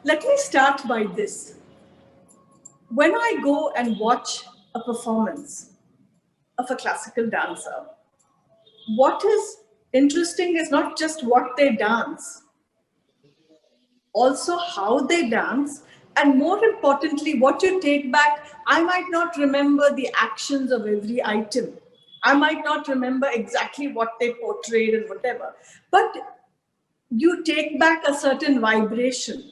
Let me start by this. When I go and watch a performance of a classical dancer, what is interesting is not just what they dance, also how they dance, and more importantly, what you take back. I might not remember the actions of every item. I might not remember exactly what they portrayed and whatever, but you take back a certain vibration.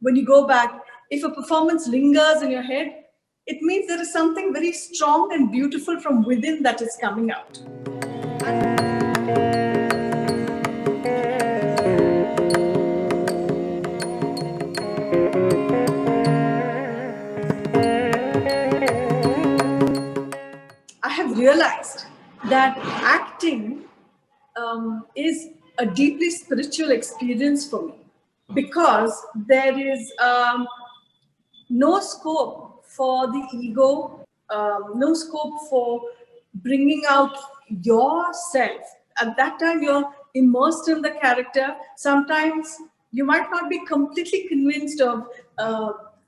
When you go back, if a performance lingers in your head, it means there is something very strong and beautiful from within that is coming out. I have realized that acting is a deeply spiritual experience for me, because there is no scope for the ego, no scope for bringing out yourself. At that time, you're immersed in the character. Sometimes you might not be completely convinced of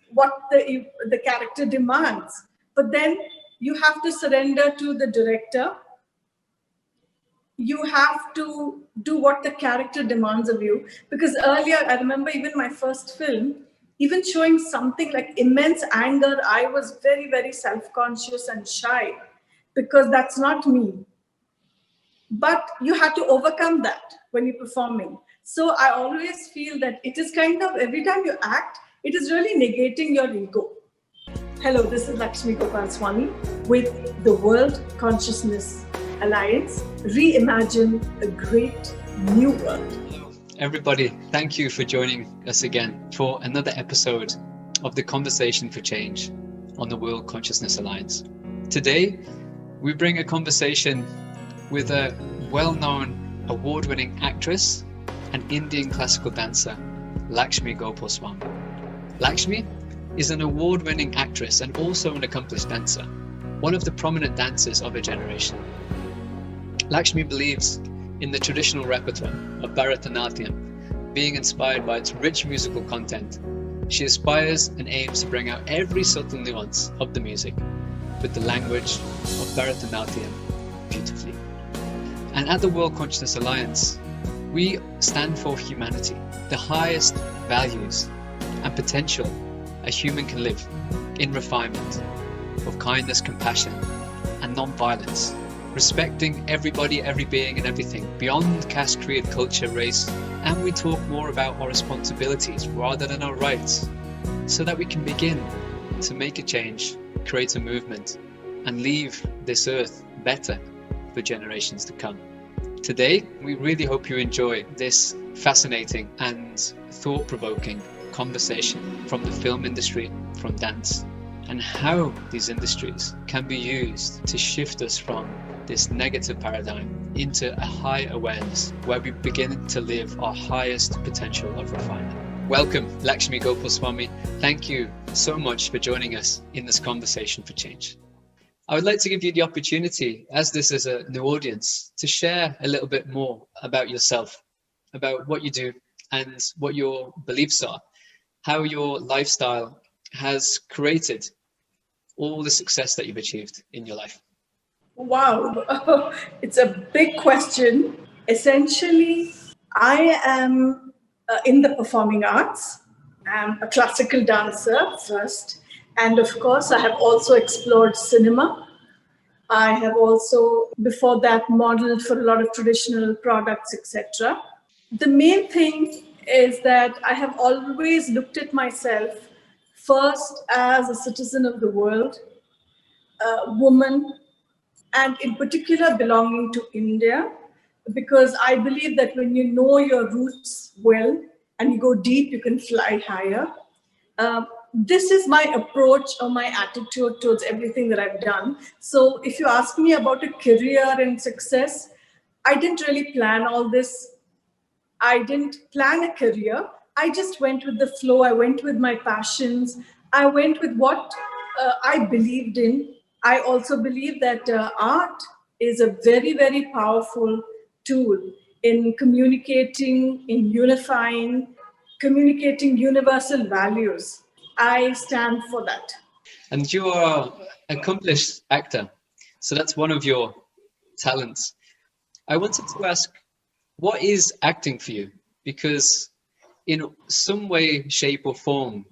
what the character demands, but then you have to surrender to the director. You have to do what the character demands of you. Because earlier, I remember even my first film, even showing something like immense anger, I was very, very self-conscious and shy, because that's not me. But you have to overcome that when you're performing. So I always feel that it is kind of, every time you act, it is really negating your ego. Hello, this is Lakshmi Gopalaswamy with the World Consciousness Alliance. Reimagine a great new world. Hello, everybody. Thank you for joining us again for another episode of the Conversation for Change on the World Consciousness Alliance. Today, we bring a conversation with a well-known award-winning actress and Indian classical dancer, Lakshmi Gopalaswamy. Lakshmi is an award-winning actress and also an accomplished dancer, one of the prominent dancers of her generation. Lakshmi believes in the traditional repertoire of Bharatanatyam, being inspired by its rich musical content. She aspires and aims to bring out every subtle nuance of the music with the language of Bharatanatyam beautifully. And at the World Consciousness Alliance, we stand for humanity, the highest values and potential a human can live in refinement of kindness, compassion, and non-violence, respecting everybody, every being and everything beyond caste, creed, culture, race. And we talk more about our responsibilities rather than our rights, so that we can begin to make a change, create a movement, and leave this earth better for generations to come. Today, we really hope you enjoy this fascinating and thought-provoking conversation from the film industry, from dance, and how these industries can be used to shift us from this negative paradigm into a high awareness where we begin to live our highest potential of refinement. Welcome, Lakshmi Gopalaswamy. Thank you so much for joining us in this conversation for change. I would like to give you the opportunity, as this is a new audience, to share a little bit more about yourself, about what you do and what your beliefs are, how your lifestyle has created all the success that you've achieved in your life. Wow, it's a big question. Essentially, I am in the performing arts. I'm a classical dancer first, and of course, I have also explored cinema. I have also, before that, modeled for a lot of traditional products, etc. The main thing is that I have always looked at myself first as a citizen of the world, a woman, and in particular belonging to India, because I believe that when you know your roots well and you go deep, you can fly higher. This is my approach or my attitude towards everything that I've done. So if you ask me about a career and success, I didn't really plan all this. I didn't plan a career. I just went with the flow. I went with my passions. I went with what I believed in. I also believe that art is a very, very powerful tool in communicating, in unifying, communicating universal values. I stand for that. And you are an accomplished actor, so that's one of your talents. I wanted to ask, what is acting for you? Because in some way, shape, or form,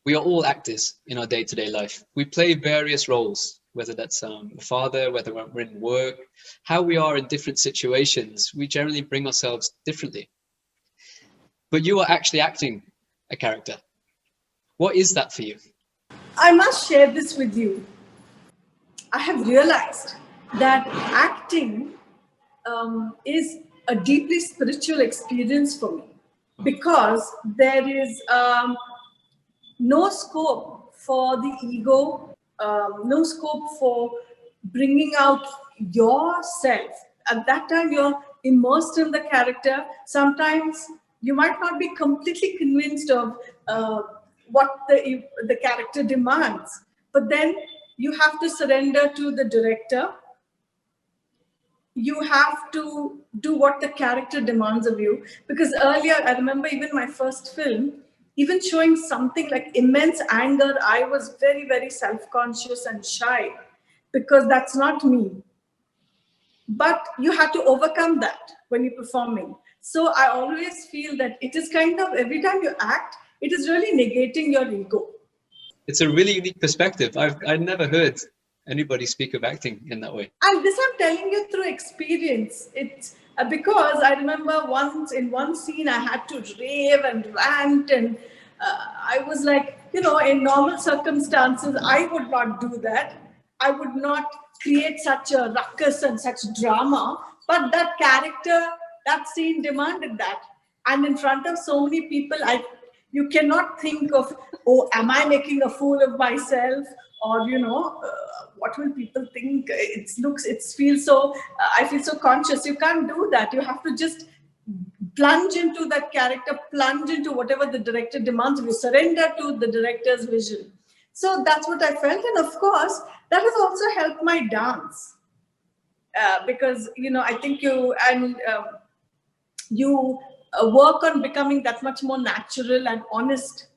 we are all actors in our day-to-day life. We play various roles, whether that's a father, whether we're in work, how we are in different situations. We generally bring ourselves differently. But you are actually acting a character. What is that for you? I must share this with you. I have realized that acting is a deeply spiritual experience for me because there is no scope for the ego, no scope for bringing out yourself. At that time, you're immersed in the character. Sometimes you might not be completely convinced of what the character demands, but then you have to surrender to the director. You have to do what the character demands of you, because earlier I remember even my first film, even showing something like immense anger, I was very, very self-conscious and shy because that's not me. But you have to overcome that when you're performing. So I always feel that it is kind of, every time you act, it is really negating your ego. It's a really unique perspective. I've never heard anybody speak of acting in that way. And this I'm telling you through experience. It's because I remember once in one scene I had to rave and rant, and I was like, in normal circumstances, I would not do that. I would not create such a ruckus and such drama. But that character, that scene demanded that. And in front of so many people, you cannot think of, oh, am I making a fool of myself? Or, what will people think? It feels so, I feel so conscious. You can't do that. You have to just plunge into that character, plunge into whatever the director demands of you, surrender to the director's vision. So that's what I felt. And of course, that has also helped my dance. Because, I think you work on becoming that much more natural and honest.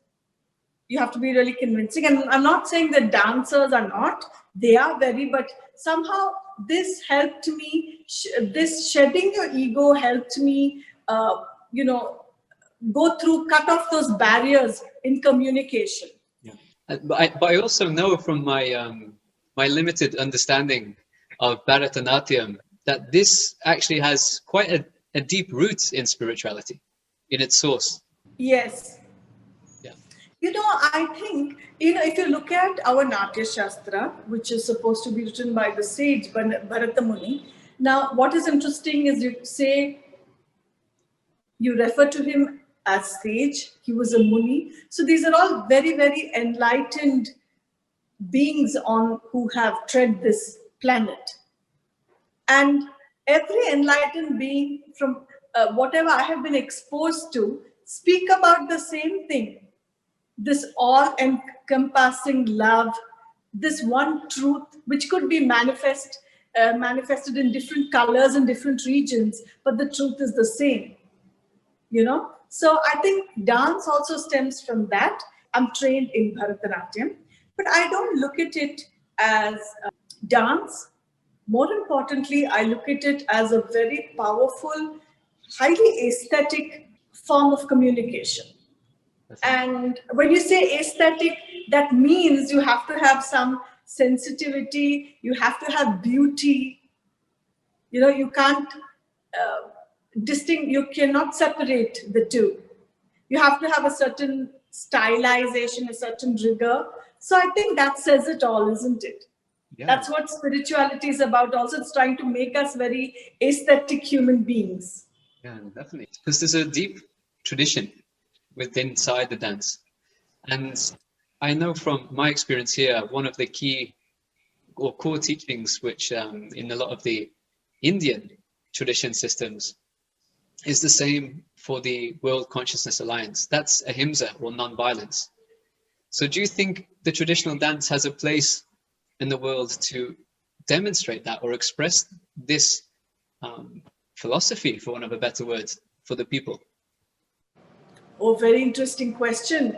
You have to be really convincing. And I'm not saying that dancers are not, they are very, but somehow this helped me, this shedding your ego helped me, go through, cut off those barriers in communication. Yeah. But I also know from my limited understanding of Bharatanatyam that this actually has quite a deep root in spirituality, in its source. Yes. Yeah. I think, if you look at our Natya Shastra, which is supposed to be written by the sage Bharata Muni, now what is interesting is you refer to him as sage, he was a Muni. So these are all very, very enlightened beings who have tread this planet. And every enlightened being from whatever I have been exposed to speak about the same thing, this all encompassing love, this one truth which could be manifested in different colors in different regions, but the truth is the same. So I think dance also stems from that. I'm trained in Bharatanatyam, but I don't look at it as dance. More importantly, I look at it as a very powerful, highly aesthetic form of communication. And when you say aesthetic, that means you have to have some sensitivity, you have to have beauty. You can't you cannot separate the two. You have to have a certain stylization, a certain rigor. So I think that says it all, isn't it? Yeah. That's what spirituality is about. Also, it's trying to make us very aesthetic human beings. Yeah, definitely. Because there's a deep tradition inside the dance. And I know from my experience here, one of the key or core teachings, which in a lot of the Indian tradition systems is the same for the World Consciousness Alliance. That's Ahimsa, or non-violence. So do you think the traditional dance has a place in the world to demonstrate that or express this philosophy, for want of a better word, for the people? Oh, very interesting question.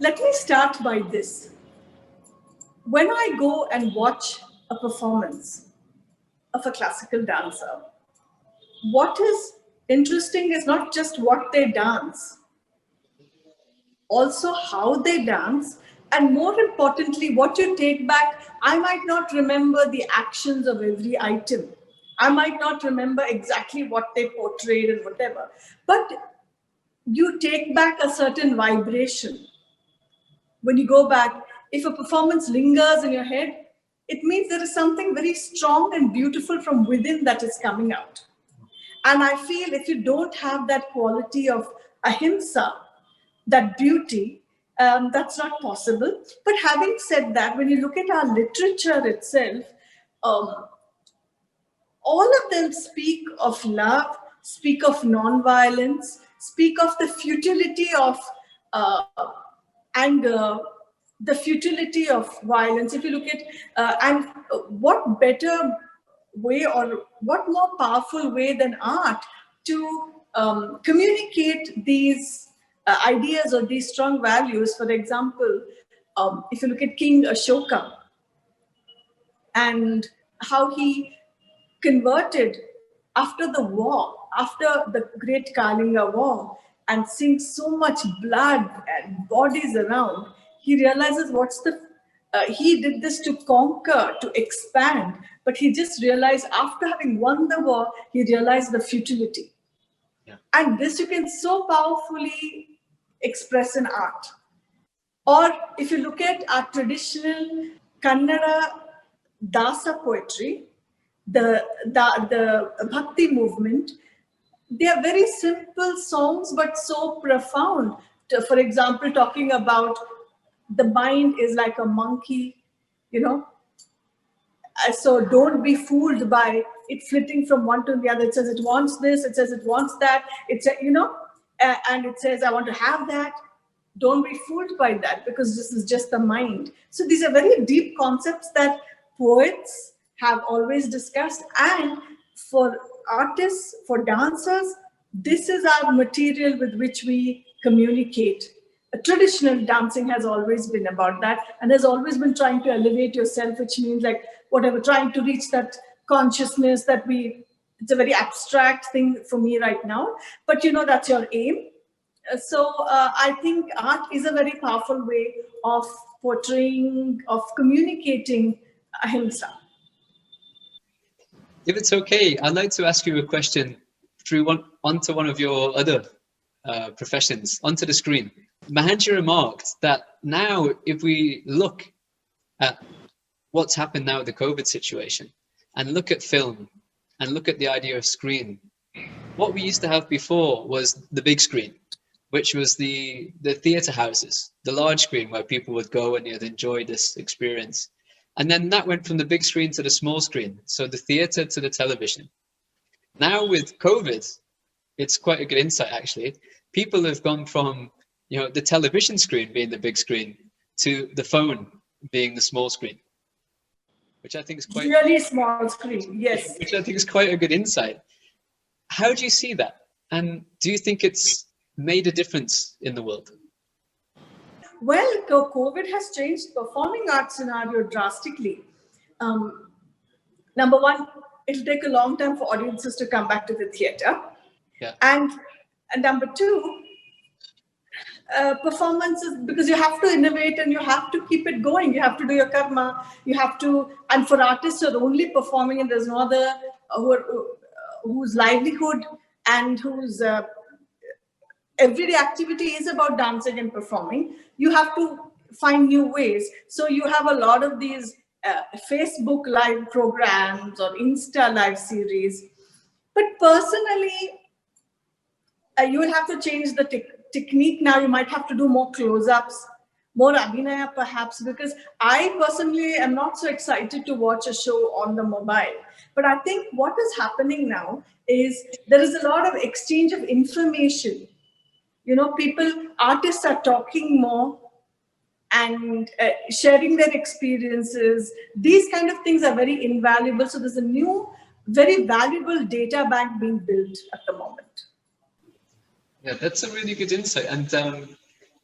Let me start by this. When I go and watch a performance of a classical dancer, what is interesting is not just what they dance, also how they dance, and more importantly, what you take back. I might not remember the actions of every item. I might not remember exactly what they portrayed and whatever, but you take back a certain vibration. When you go back, if a performance lingers in your head, it means there is something very strong and beautiful from within that is coming out. And I feel if you don't have that quality of ahimsa, that beauty, that's not possible. But having said that, when you look at our literature itself, um, all of them speak of love, speak of non-violence, speak of the futility of uh, anger, the futility of violence. If you look at, and what better way or what more powerful way than art to communicate these ideas or these strong values. For example, if you look at King Ashoka and how he converted after the war, after the great Kalinga war, and seeing so much blood and bodies around, he realizes what's the. He did this to conquer, to expand, but he just realized after having won the war, he realized the futility. Yeah. And this you can so powerfully express in art. Or if you look at our traditional Kannada Dasa poetry, the bhakti movement, they are very simple songs but so profound. For example, talking about the mind is like a monkey, you know. So don't be fooled by it flitting from one to the other. It says it wants this, it says it wants that, it's a, you know, and it says I want to have that. Don't be fooled by that because this is just the mind. So these are very deep concepts that poets have always discussed, and for artists, for dancers, this is our material with which we communicate. Traditional dancing has always been about that and has always been trying to elevate yourself, which means like whatever, trying to reach that consciousness that we, it's a very abstract thing for me right now, but you know, that's your aim. So I think art is a very powerful way of portraying, of communicating ahimsa. If it's okay, I'd like to ask you a question onto one of your other professions, onto the screen. Mahanji remarked that now, if we look at what's happened now with the COVID situation and look at film and look at the idea of screen, what we used to have before was the big screen, which was the theatre houses, the large screen where people would go and they'd enjoy this experience. And then that went from the big screen to the small screen, so the theatre to the television. Now with COVID, it's quite a good insight actually. People have gone from, you know, the television screen being the big screen to the phone being the small screen, which I think is quite really small screen. Yes, which I think is quite a good insight. How do you see that, and do you think it's made a difference in the world? Well, COVID has changed performing arts scenario drastically. Number one, it'll take a long time for audiences to come back to the theater. Yeah. And number two, performances, because you have to innovate and you have to keep it going. You have to do your karma. You have to, and for artists who are only performing and there's no other whose livelihood and whose everyday activity is about dancing and performing, you have to find new ways. So you have a lot of these Facebook live programs or Insta live series. But personally, you will have to change the technique now. You might have to do more close-ups, more abhinaya perhaps, because I personally am not so excited to watch a show on the mobile. But I think what is happening now is there is a lot of exchange of information. You know, artists are talking more and sharing their experiences. These kind of things are very invaluable. So there's a new, very valuable data bank being built at the moment. Yeah, that's a really good insight. And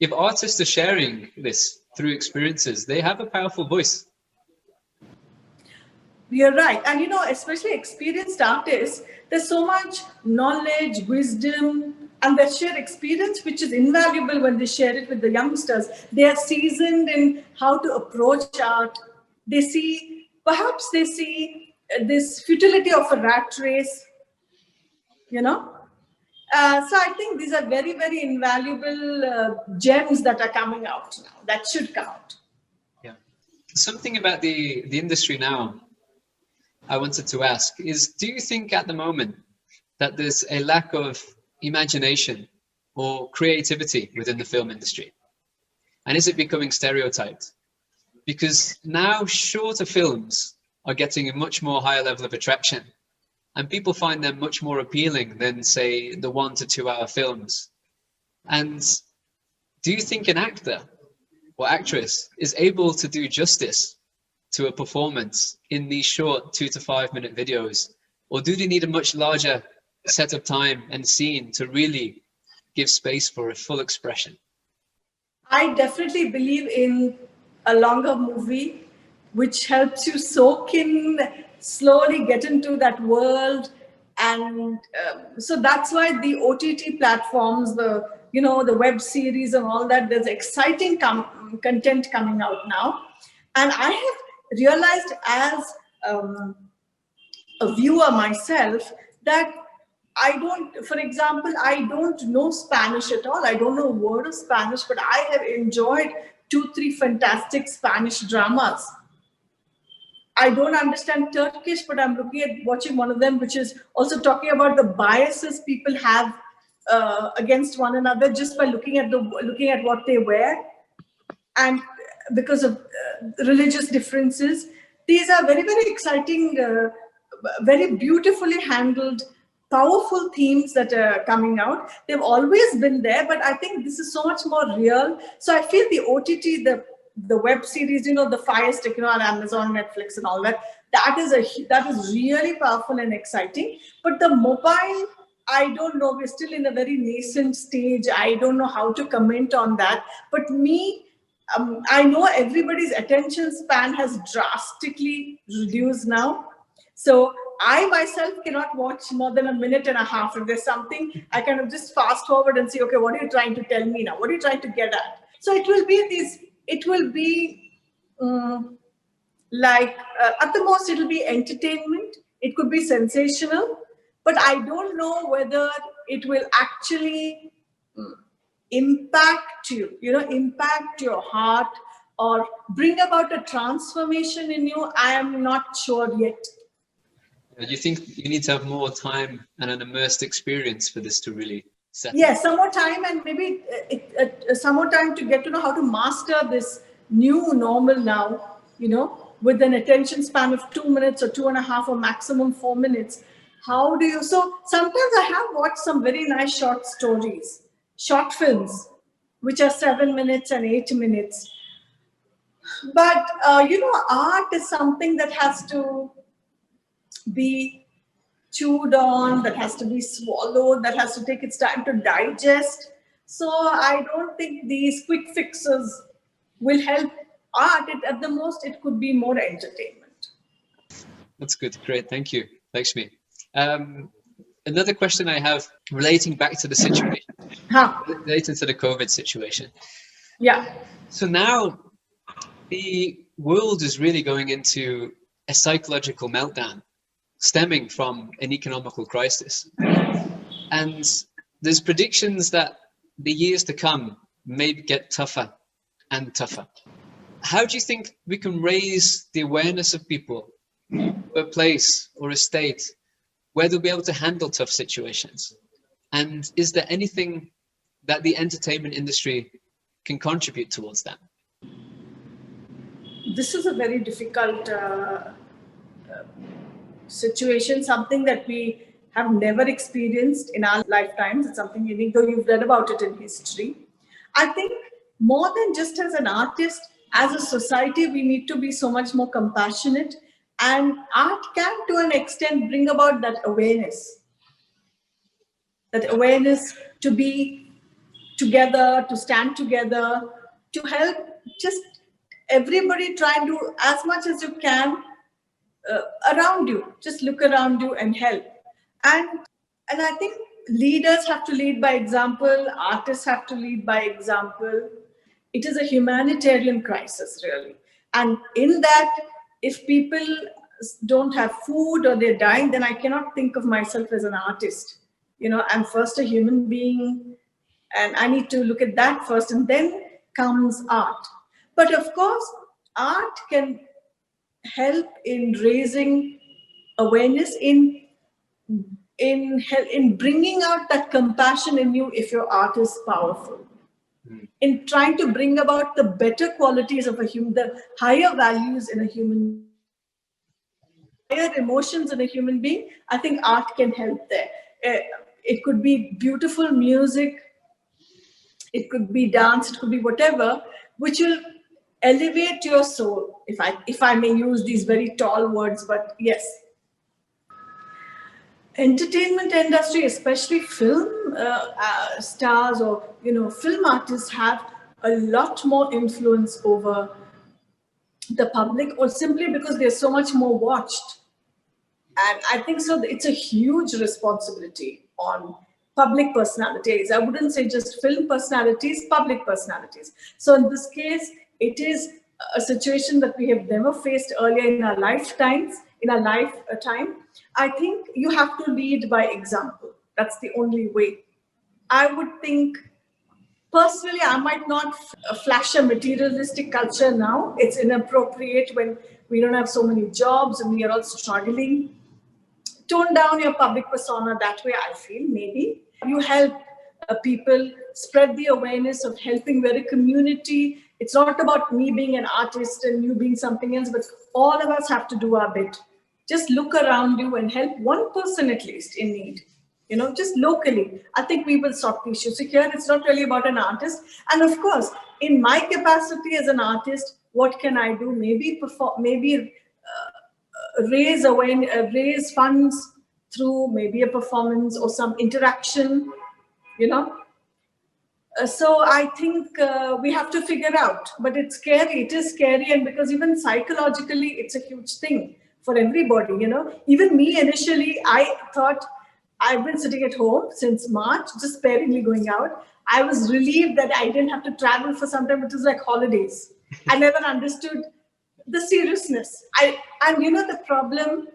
if artists are sharing this through experiences, they have a powerful voice. You're right. And especially experienced artists, there's so much knowledge, wisdom, and their shared experience, which is invaluable when they share it with the youngsters. They are seasoned in how to approach art. Perhaps they see this futility of a rat race, you know. So I think these are very, very invaluable gems that are coming out now, that should come out. Yeah. Something about the industry now I wanted to ask is, do you think at the moment that there's a lack of imagination or creativity within the film industry? And is it becoming stereotyped? Because now shorter films are getting a much more higher level of attraction, and people find them much more appealing than, say, the 1 to 2 hour films. And do you think an actor or actress is able to do justice to a performance in these short 2 to 5 minute videos? Or do they need a much larger set of time and scene to really give space for a full expression? I definitely believe in a longer movie which helps you soak in, slowly get into that world. And so that's why the OTT platforms, the web series and all that, there's exciting content coming out now. And I have realized as a viewer myself that for example, I don't know Spanish at all. I don't know a word of Spanish, but I have enjoyed 2, 3 fantastic Spanish dramas. I don't understand Turkish, but I'm watching one of them, which is also talking about the biases people have against one another just by looking at what they wear, and because of religious differences. These are very, very exciting, very beautifully handled, powerful themes that are coming out. They've always been there, but I think this is so much more real. So I feel the OTT, the web series, the Fire Stick, on Amazon, Netflix, and all that, that is really powerful and exciting. But the mobile, I don't know. We're still in a very nascent stage. I don't know how to comment on that. But I know everybody's attention span has drastically reduced now. So I myself cannot watch more than a minute and a half. If there's something, I kind of just fast forward and say, okay, what are you trying to tell me now? What are you trying to get at? So it will be like, at the most, it'll be entertainment. It could be sensational, but I don't know whether it will actually impact impact your heart or bring about a transformation in you. I am not sure yet. You think you need to have more time and an immersed experience for this to really settle? Yes, some more time, and maybe some more time to get to know how to master this new normal now, with an attention span of 2 minutes or 2.5 or maximum 4 minutes. How do you? So sometimes I have watched some very nice short films, which are 7 minutes and 8 minutes. But, art is something that has to be chewed on, that has to be swallowed, that has to take its time to digest. So I don't think these quick fixes will help art. At the most, it could be more entertainment. That's good. Great. Thank you, Lakshmi. Another question I have relating back to the situation, relating to the COVID situation. Yeah. So now the world is really going into a psychological meltdown stemming from an economical crisis. And there's predictions that the years to come may get tougher and tougher. How do you think we can raise the awareness of people, a place or a state, where they'll be able to handle tough situations? And is there anything that the entertainment industry can contribute towards that? This is a very difficult situation, something that we have never experienced in our lifetimes. It's something unique, though you've read about it in history. I think more than just as an artist, as a society, we need to be so much more compassionate, and art can, to an extent, bring about that awareness to be together, to stand together, to help just everybody. Try and do as much as you can around you. Just look around you and help. And I think leaders have to lead by example, artists have to lead by example. It is a humanitarian crisis, really. And in that, if people don't have food or they're dying, then I cannot think of myself as an artist. I'm first a human being, and I need to look at that first, and then comes art. But of course, art can help in raising awareness, in bringing out that compassion in you if your art is powerful, in trying to bring about the better qualities of a human, the higher values in a human, higher emotions in a human being. I think art can help there. It could be beautiful music, it could be dance, it could be whatever, which will elevate your soul, if I may use these very tall words. But yes, entertainment industry, especially film stars, or film artists, have a lot more influence over the public, or simply because they're so much more watched. And I think so it's a huge responsibility on public personalities. I wouldn't say just film personalities, public personalities. So in this case, it is a situation that we have never faced earlier in our lifetimes, in our lifetime. I think you have to lead by example. That's the only way. I would think, personally, I might not flash a materialistic culture now. It's inappropriate when we don't have so many jobs and we are all struggling. Tone down your public persona that way, I feel. Maybe you help people spread the awareness of helping. We're a community. It's not about me being an artist and you being something else, but all of us have to do our bit. Just look around you and help one person at least in need. Just locally. I think we will solve the issue. So here, it's not really about an artist. And of course, in my capacity as an artist, what can I do? Maybe perform, maybe raise funds through maybe a performance or some interaction. So I think we have to figure out, but it's scary. It is scary, and because even psychologically, it's a huge thing for everybody. Even me initially, I thought, I've been sitting at home since March, just sparingly going out. I was relieved that I didn't have to travel for some time. It was like holidays. I never understood the seriousness. And the problem,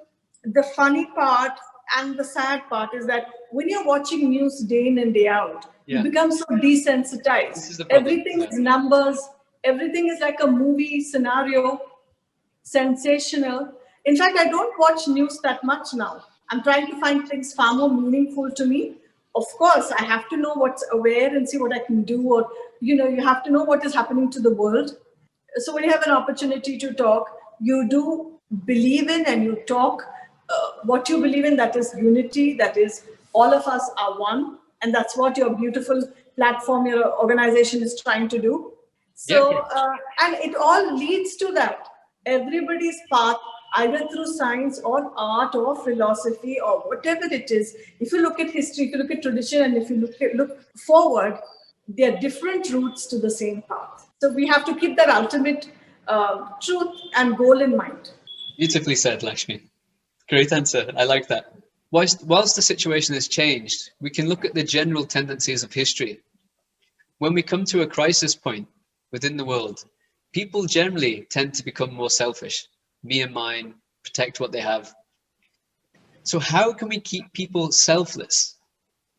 the funny part and the sad part is that when you're watching news day in and day out, you become so desensitized. Everything is numbers. Everything is like a movie scenario, sensational. In fact, I don't watch news that much now. I'm trying to find things far more meaningful to me. Of course, I have to know what's aware and see what I can do, or, you have to know what is happening to the world. So when you have an opportunity to talk, you do believe in and you talk what you believe in. That is unity. That is, all of us are one. And that's what your beautiful platform, your organization is trying to do. So, and it all leads to that. Everybody's path, either through science or art or philosophy or whatever it is. If you look at history, if you look at tradition, and if you look forward, there are different routes to the same path. So we have to keep that ultimate truth and goal in mind. Beautifully said, Lakshmi. Great answer. I like that. Whilst the situation has changed, we can look at the general tendencies of history. When we come to a crisis point within the world, people generally tend to become more selfish. Me and mine, protect what they have. So how can we keep people selfless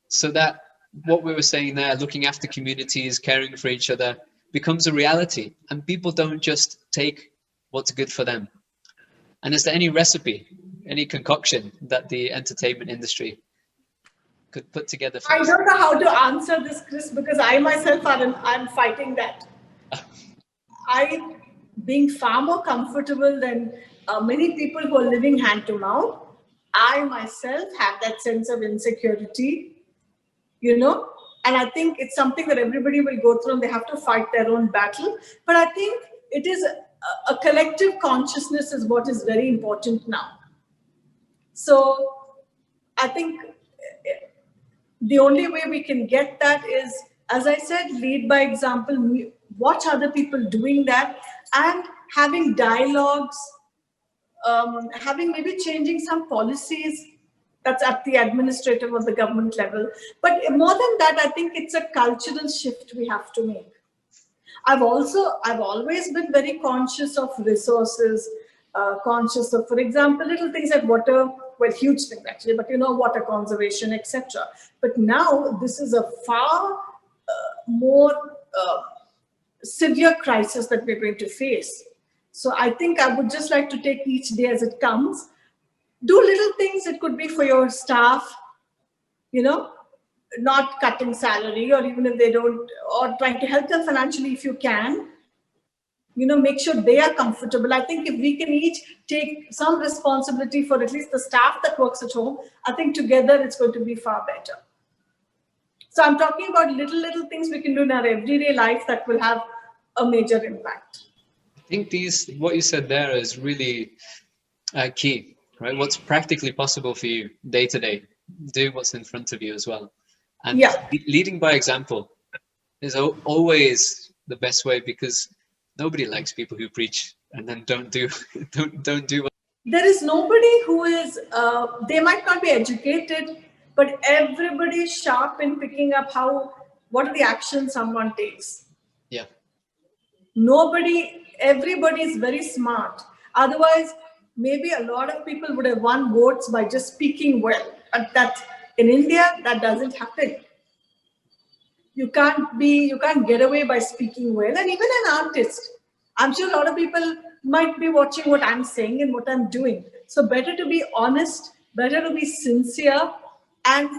so that what we were saying there, looking after communities, caring for each other, becomes a reality and people don't just take what's good for them? And is there any recipe, any concoction that the entertainment industry could put together for us? I don't know how to answer this, Chris, because I myself I'm fighting that. I, being far more comfortable than many people who are living hand to mouth, I myself have that sense of insecurity, and I think it's something that everybody will go through and they have to fight their own battle. But I think it is a collective consciousness is what is very important now. So I think the only way we can get that is, as I said, lead by example, watch other people doing that, and having dialogues, having maybe changing some policies that's at the administrative or the government level. But more than that, I think it's a cultural shift we have to make. I've always been very conscious of resources, conscious of, for example, little things like water, well, huge things actually, but water conservation, etc. But now this is a far more severe crisis that we're going to face. So I think I would just like to take each day as it comes. Do little things. It could be for your staff, not cutting salary, or even if they don't, or trying to help them financially if you can. Make sure they are comfortable. I think if we can each take some responsibility for at least the staff that works at home, I think together it's going to be far better. So I'm talking about little things we can do in our everyday life that will have a major impact. I think what you said there is really key, right? What's practically possible for you day to day, do what's in front of you as well. And leading by example is always the best way, because nobody likes people who preach and then don't do what. There is nobody who is, they might not be educated, but everybody is sharp in picking up what are the actions someone takes. Yeah. Everybody is very smart. Otherwise, maybe a lot of people would have won votes by just speaking well. But in India, that doesn't happen. You can't get away by speaking well. And even an artist, I'm sure a lot of people might be watching what I'm saying and what I'm doing. So better to be honest, better to be sincere, and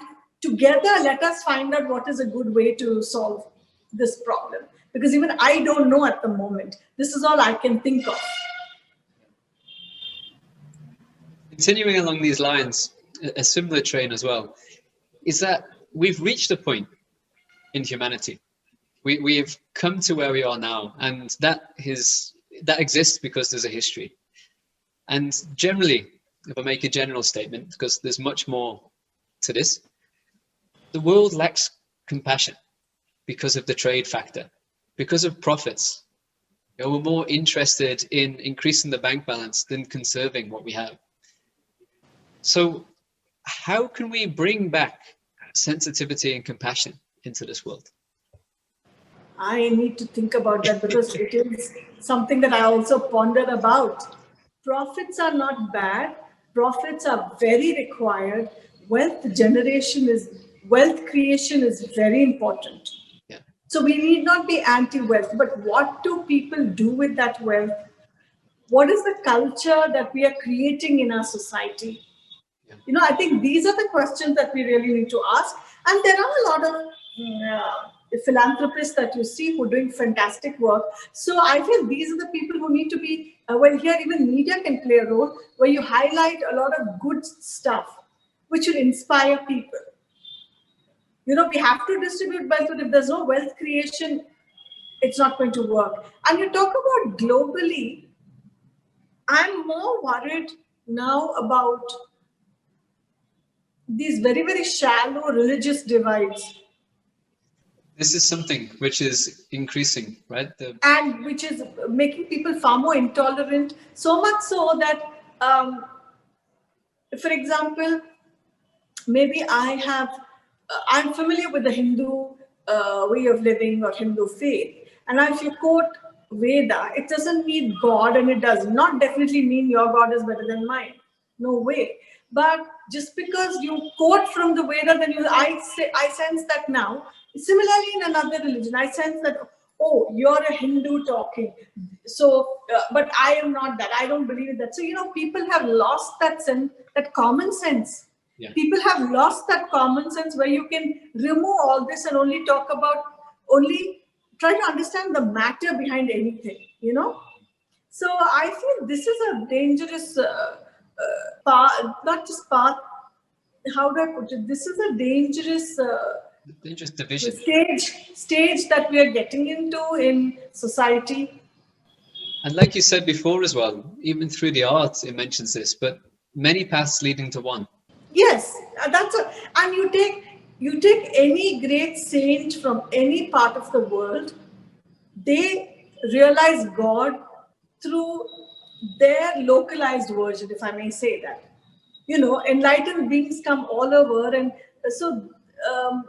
together let us find out what is a good way to solve this problem. Because even I don't know at the moment. This is all I can think of. Continuing along these lines, a similar train as well, is that we've reached a point in humanity. We have come to where we are now, and that exists because there's a history. And generally, if I make a general statement, because there's much more to this, the world lacks compassion because of the trade factor, because of profits. We're more interested in increasing the bank balance than conserving what we have. So how can we bring back sensitivity and compassion into this world? I need to think about that, because it is something that I also ponder about. Profits are not bad. Profits are very required. Wealth creation is very important. Yeah. So we need not be anti-wealth, but what do people do with that wealth? What is the culture that we are creating in our society? Yeah. I think these are the questions that we really need to ask. And there are a lot of philanthropists that you see who are doing fantastic work. So I feel these are the people who need to be, here even media can play a role, where you highlight a lot of good stuff, which will inspire people. We have to distribute wealth, but if there's no wealth creation, it's not going to work. And you talk about globally, I'm more worried now about these very, very shallow religious divides. This is something which is increasing, right? And which is making people far more intolerant, so much so that, for example, maybe I'm familiar with the Hindu way of living or Hindu faith. And if you quote Veda, it doesn't mean God, and it does not definitely mean your God is better than mine. No way. But just because you quote from the Veda, then I sense that now. Similarly, in another religion, I sense that, oh, you're a Hindu talking. So, but I am not that. I don't believe that. So, people have lost that sense, that common sense. Yeah. People have lost that common sense where you can remove all this and only try to understand the matter behind anything, So I feel this is a dangerous path, not just path, how do I put it? This is a dangerous division. Stage that we are getting into in society. And like you said before as well, even through the arts, it mentions this, but many paths leading to one. Yes, and you take You take any great saint from any part of the world, they realize God through their localized version, if I may say that. Enlightened beings come all over, and so um,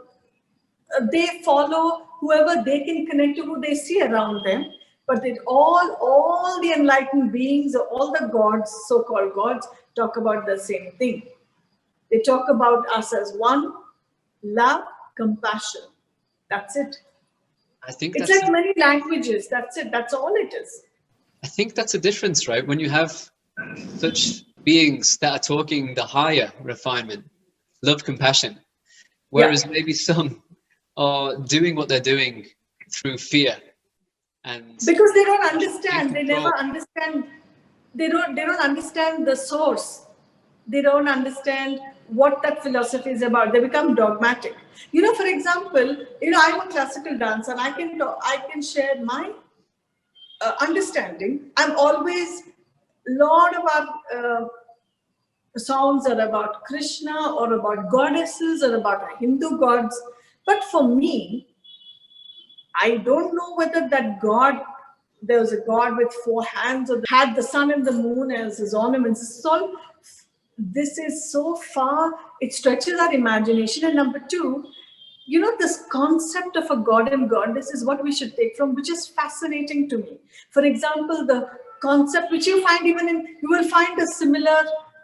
they follow whoever they can connect to, who they see around them. But all the enlightened beings, all the gods, so-called gods, talk about the same thing. They talk about us as one, love, compassion. That's it. I think It's that's like many languages. That's it. That's all it is. I think that's a difference, right? When you have such beings that are talking the higher refinement, love, compassion, Yeah. whereas maybe some are doing what they're doing through fear and Because they don't being understand. They never controlled. understand. They don't understand the source. They don't understand what that philosophy is about. They become dogmatic. For example, I'm a classical dancer, and I can share my understanding. I'm always, lot of our songs are about Krishna or about goddesses or about Hindu gods. But for me, I don't know whether that God, there was a God with four hands or had the sun and the moon as his ornaments. This is so far, it stretches our imagination. And number two, this concept of a God and goddess is what we should take from, which is fascinating to me. For example, the concept which you find even in,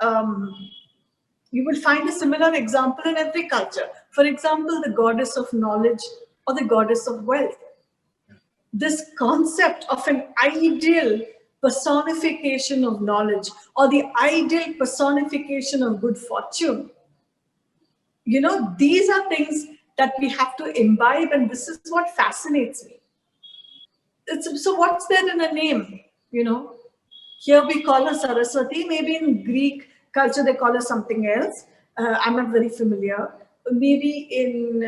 um, you will find a similar example in every culture. For example, the goddess of knowledge or the goddess of wealth. This concept of an ideal personification of knowledge or the ideal personification of good fortune, these are things that we have to imbibe, and this is what fascinates me. So what's there in a name? Here we call her Saraswati. Maybe in Greek culture they call her something else. I'm not very familiar. Maybe in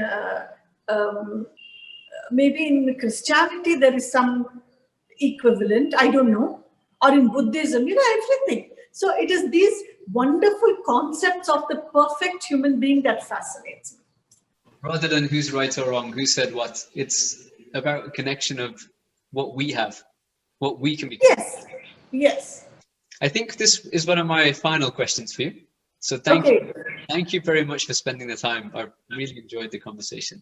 Christianity there is some equivalent. I don't know. Or in Buddhism, everything. So it is these wonderful concepts of the perfect human being that fascinates me. Rather than who's right or wrong, who said what, it's about a connection of what we have, what we can become. Yes. Yes. I think this is one of my final questions for you. So Okay. thank you very much for spending the time. I really enjoyed the conversation,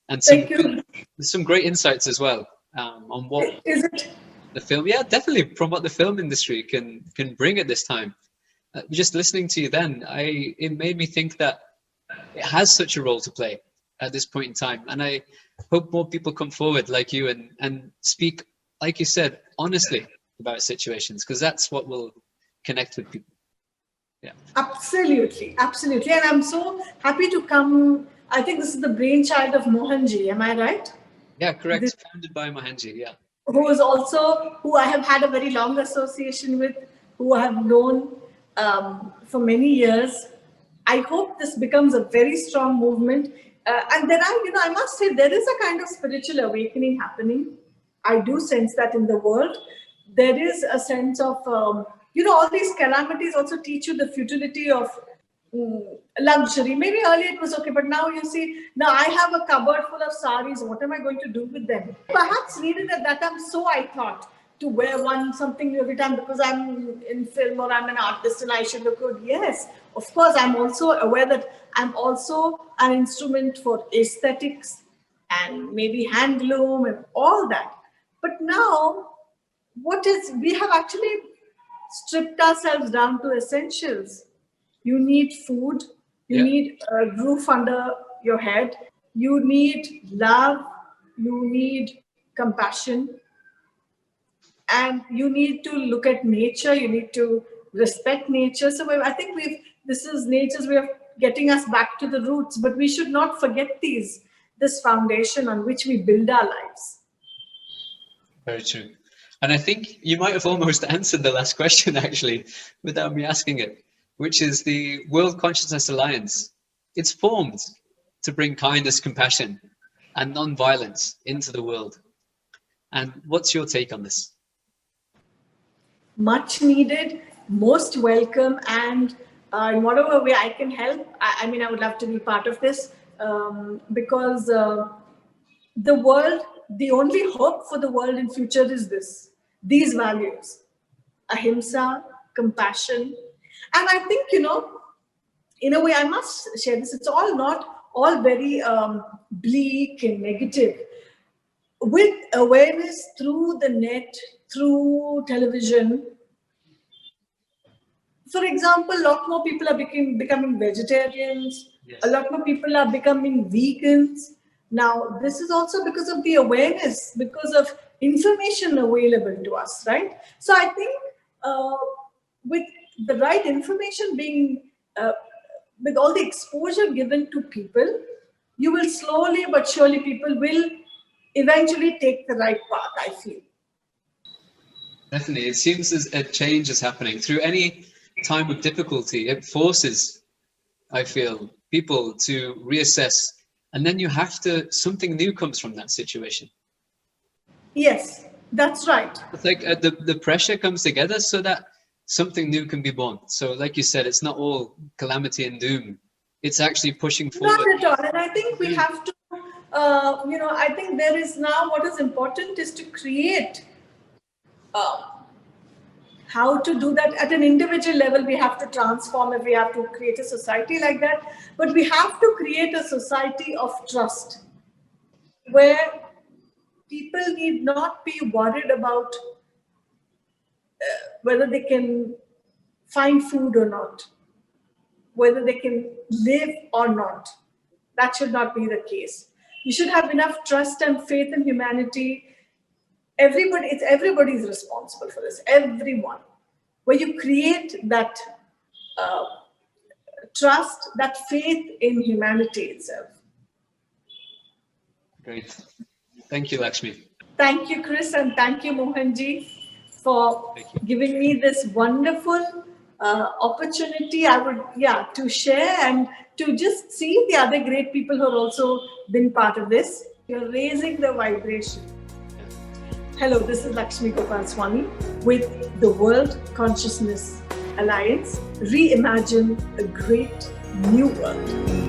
and Thank you. some great insights as well on what Is it? the film, yeah, definitely from what the film industry can bring at this time. Just listening to you then, it made me think that it has such a role to play at this point in time, and I hope more people come forward like you and speak, like you said, honestly about situations, because that's what will connect with people. Yeah. Absolutely, absolutely. And I'm so happy to come. I think this is the brainchild of Mohanji, am I right? Yeah, correct. This, Founded by Mohanji, yeah. who I have had a very long association with, who I have known for many years. I hope this becomes a very strong movement. And then I must say, there is a kind of spiritual awakening happening. I do sense that in the world. There is a sense of, all these calamities also teach you the futility of luxury. Maybe earlier it was okay, but now you see, now I have a cupboard full of saris. What am I going to do with them? Perhaps needed at that time, so I thought, to wear something every time because I'm in film or I'm an artist and I should look good. Yes, of course, I'm also aware that I'm also an instrument for aesthetics and maybe handloom and all that. But now, we have actually stripped ourselves down to essentials. You need food, you Yeah. need a roof under your head, you need love, you need compassion, and you need to look at nature, you need to respect nature. So I think this is nature's way of getting us back to the roots, but we should not forget this foundation on which we build our lives. Very true. And I think you might have almost answered the last question actually without me asking it, which is the World Consciousness Alliance. It's formed to bring kindness, compassion, and non-violence into the world. And what's your take on this? Much needed, most welcome, and in whatever way I can help, I mean, I would love to be part of this. because the world, the only hope for the world in future is these values: ahimsa, compassion. And I think, in a way, I must share this. It's all not all very bleak and negative. With awareness through the net, through television, for example, a lot more people are becoming vegetarians. Yes. A lot more people are becoming vegans. Now, this is also because of the awareness, because of information available to us, right? So I think with the right information being, with all the exposure given to people, you will slowly but surely, people will eventually take the right path, I feel. Definitely. It seems as a change is happening through any time of difficulty. It forces, I feel, people to reassess, and then something new comes from that situation. Yes, that's right. It's like the pressure comes together so that something new can be born. So like you said, it's not all calamity and doom. It's actually pushing forward. Not at all. And I think we have to, I think there is now, what is important is to create how to do that at an individual level. We have to transform if we have to create a society like that. But we have to create a society of trust where people need not be worried about whether they can find food or not, whether they can live or not. That should not be the case. You should have enough trust and faith in humanity. Everybody's responsible for this. Everyone. Where you create that trust, that faith in humanity itself. Great. Thank you, Lakshmi. Thank you, Chris, and thank you, Mohanji, for giving me this wonderful opportunity. To share and to just see the other great people who have also been part of this. You're raising the vibration. Hello, this is Lakshmi Gopalaswamy with the World Consciousness Alliance. Reimagine a great new world.